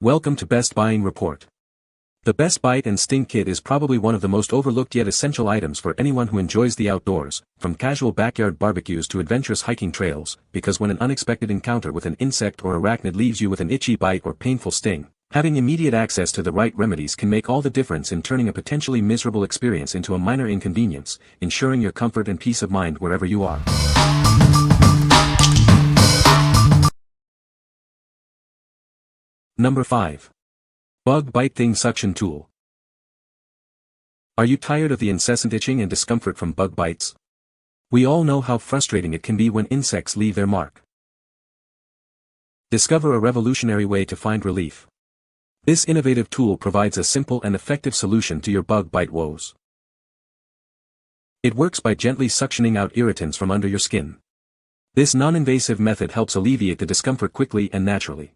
Welcome to Best Buying Report. The Best Bite and Sting Kit is probably one of the most overlooked yet essential items for anyone who enjoys the outdoors, from casual backyard barbecues to adventurous hiking trails, because when an unexpected encounter with an insect or arachnid leaves you with an itchy bite or painful sting, having immediate access to the right remedies can make all the difference in turning a potentially miserable experience into a minor inconvenience, ensuring your comfort and peace of mind wherever you are. Number 5. Bug Bite Thing Suction Tool. Are you tired of the incessant itching and discomfort from bug bites? We all know how frustrating it can be when insects leave their mark. Discover a revolutionary way to find relief. This innovative tool provides a simple and effective solution to your bug bite woes. It works by gently suctioning out irritants from under your skin. This non-invasive method helps alleviate the discomfort quickly and naturally.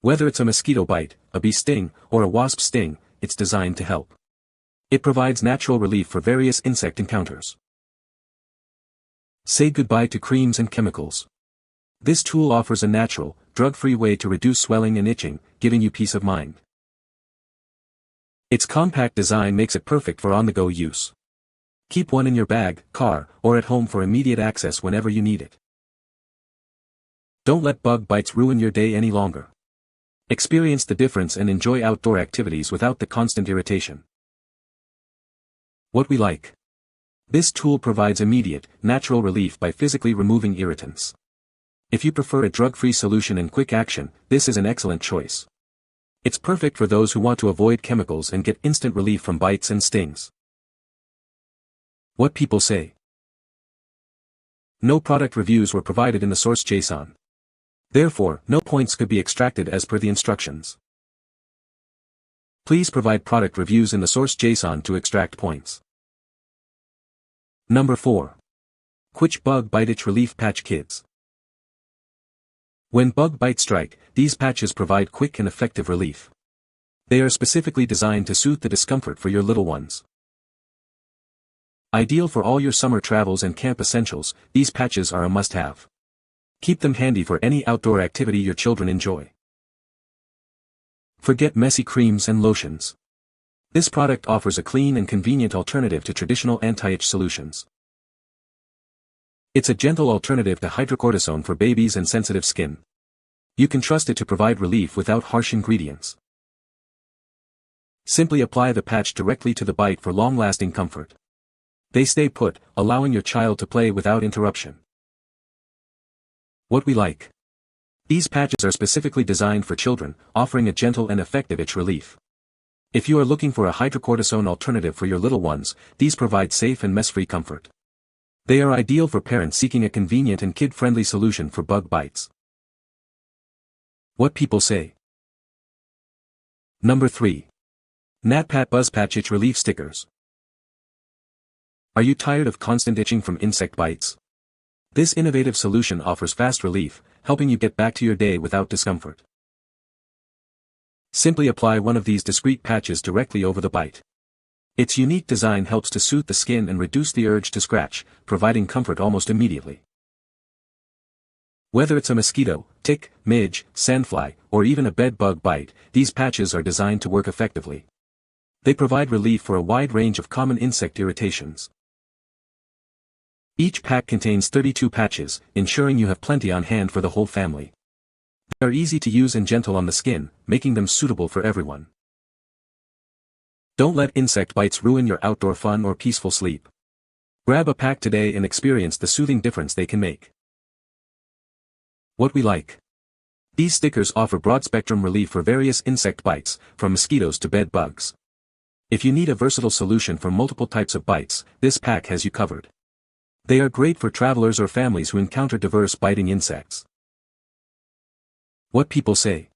Whether it's a mosquito bite, a bee sting, or a wasp sting, it's designed to help. It provides natural relief for various insect encounters. Say goodbye to creams and chemicals. This tool offers a natural, drug-free way to reduce swelling and itching, giving you peace of mind. Its compact design makes it perfect for on-the-go use. Keep one in your bag, car, or at home for immediate access whenever you need it. Don't let bug bites ruin your day any longer. Experience the difference and enjoy outdoor activities without the constant irritation. What we like. This tool provides immediate, natural relief by physically removing irritants. If you prefer a drug-free solution and quick action, this is an excellent choice. It's perfect for those who want to avoid chemicals and get instant relief from bites and stings. What people say. No product reviews were provided in the source JSON. Therefore, no points could be extracted as per the instructions. Please provide product reviews in the source JSON to extract points. Number 4. QUITCH Bug Bite Itch Relief Patch Kits. When bug bites strike, these patches provide quick and effective relief. They are specifically designed to soothe the discomfort for your little ones. Ideal for all your summer travels and camp essentials, these patches are a must-have. Keep them handy for any outdoor activity your children enjoy. Forget messy creams and lotions. This product offers a clean and convenient alternative to traditional anti-itch solutions. It's a gentle alternative to hydrocortisone for babies and sensitive skin. You can trust it to provide relief without harsh ingredients. Simply apply the patch directly to the bite for long-lasting comfort. They stay put, allowing your child to play without interruption. What we like. These patches are specifically designed for children, offering a gentle and effective itch relief. If you are looking for a hydrocortisone alternative for your little ones, these provide safe and mess-free comfort. They are ideal for parents seeking a convenient and kid-friendly solution for bug bites. What people say. Number 3. NATPAT Buzzpatch Itch Relief Stickers. Are you tired of constant itching from insect bites? This innovative solution offers fast relief, helping you get back to your day without discomfort. Simply apply one of these discreet patches directly over the bite. Its unique design helps to soothe the skin and reduce the urge to scratch, providing comfort almost immediately. Whether it's a mosquito, tick, midge, sandfly, or even a bed bug bite, these patches are designed to work effectively. They provide relief for a wide range of common insect irritations. Each pack contains 32 patches, ensuring you have plenty on hand for the whole family. They are easy to use and gentle on the skin, making them suitable for everyone. Don't let insect bites ruin your outdoor fun or peaceful sleep. Grab a pack today and experience the soothing difference they can make. What we like. These stickers offer broad-spectrum relief for various insect bites, from mosquitoes to bed bugs. If you need a versatile solution for multiple types of bites, this pack has you covered. They are great for travelers or families who encounter diverse biting insects. What people say.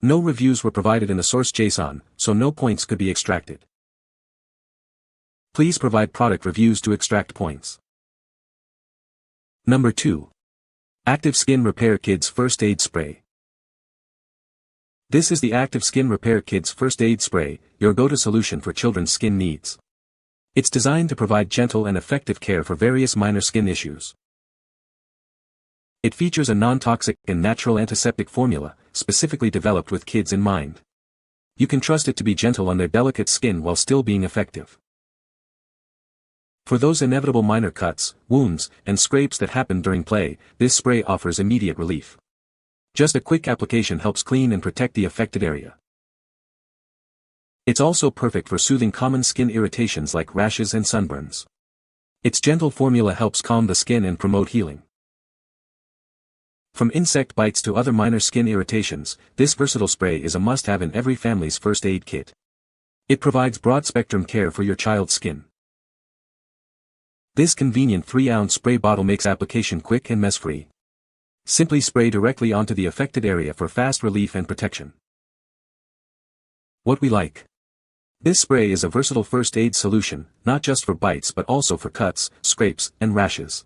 No reviews were provided in the source JSON, so no points could be extracted. Please provide product reviews to extract points. Number 2. Active Skin Repair Kids First Aid Spray. This is the Active Skin Repair Kids First Aid Spray, your go-to solution for children's skin needs. It's designed to provide gentle and effective care for various minor skin issues. It features a non-toxic and natural antiseptic formula, specifically developed with kids in mind. You can trust it to be gentle on their delicate skin while still being effective. For those inevitable minor cuts, wounds, and scrapes that happen during play, this spray offers immediate relief. Just a quick application helps clean and protect the affected area. It's also perfect for soothing common skin irritations like rashes and sunburns. Its gentle formula helps calm the skin and promote healing. From insect bites to other minor skin irritations, this versatile spray is a must-have in every family's first aid kit. It provides broad-spectrum care for your child's skin. This convenient 3-ounce spray bottle makes application quick and mess-free. Simply spray directly onto the affected area for fast relief and protection. What we like. This spray is a versatile first aid solution, not just for bites but also for cuts, scrapes, and rashes.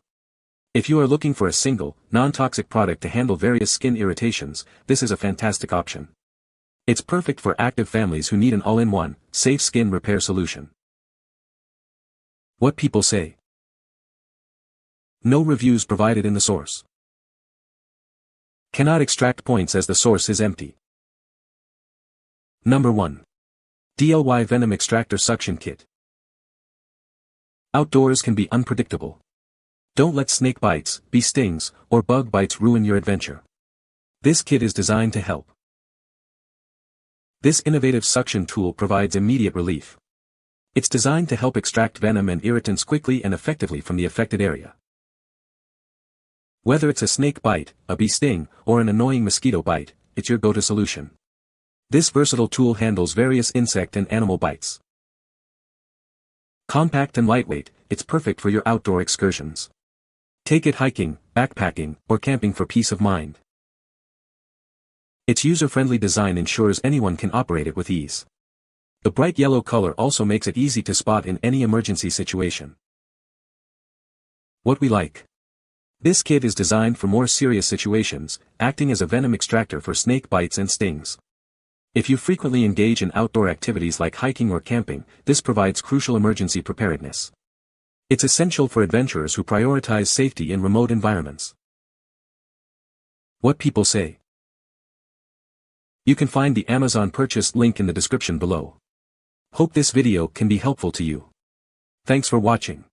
If you are looking for a single, non-toxic product to handle various skin irritations, this is a fantastic option. It's perfect for active families who need an all-in-one, safe skin repair solution. What people say. No reviews provided in the source. Cannot extract points as the source is empty. Number 1. DIY Venom Extractor Suction Kit. Outdoors can be unpredictable. Don't let snake bites, bee stings, or bug bites ruin your adventure. This kit is designed to help. This innovative suction tool provides immediate relief. It's designed to help extract venom and irritants quickly and effectively from the affected area. Whether it's a snake bite, a bee sting, or an annoying mosquito bite, it's your go-to solution. This versatile tool handles various insect and animal bites. Compact and lightweight, it's perfect for your outdoor excursions. Take it hiking, backpacking, or camping for peace of mind. Its user-friendly design ensures anyone can operate it with ease. The bright yellow color also makes it easy to spot in any emergency situation. What we like. This kit is designed for more serious situations, acting as a venom extractor for snake bites and stings. If you frequently engage in outdoor activities like hiking or camping, this provides crucial emergency preparedness. It's essential for adventurers who prioritize safety in remote environments. What people say. You can find the Amazon purchase link in the description below. Hope this video can be helpful to you. Thanks for watching.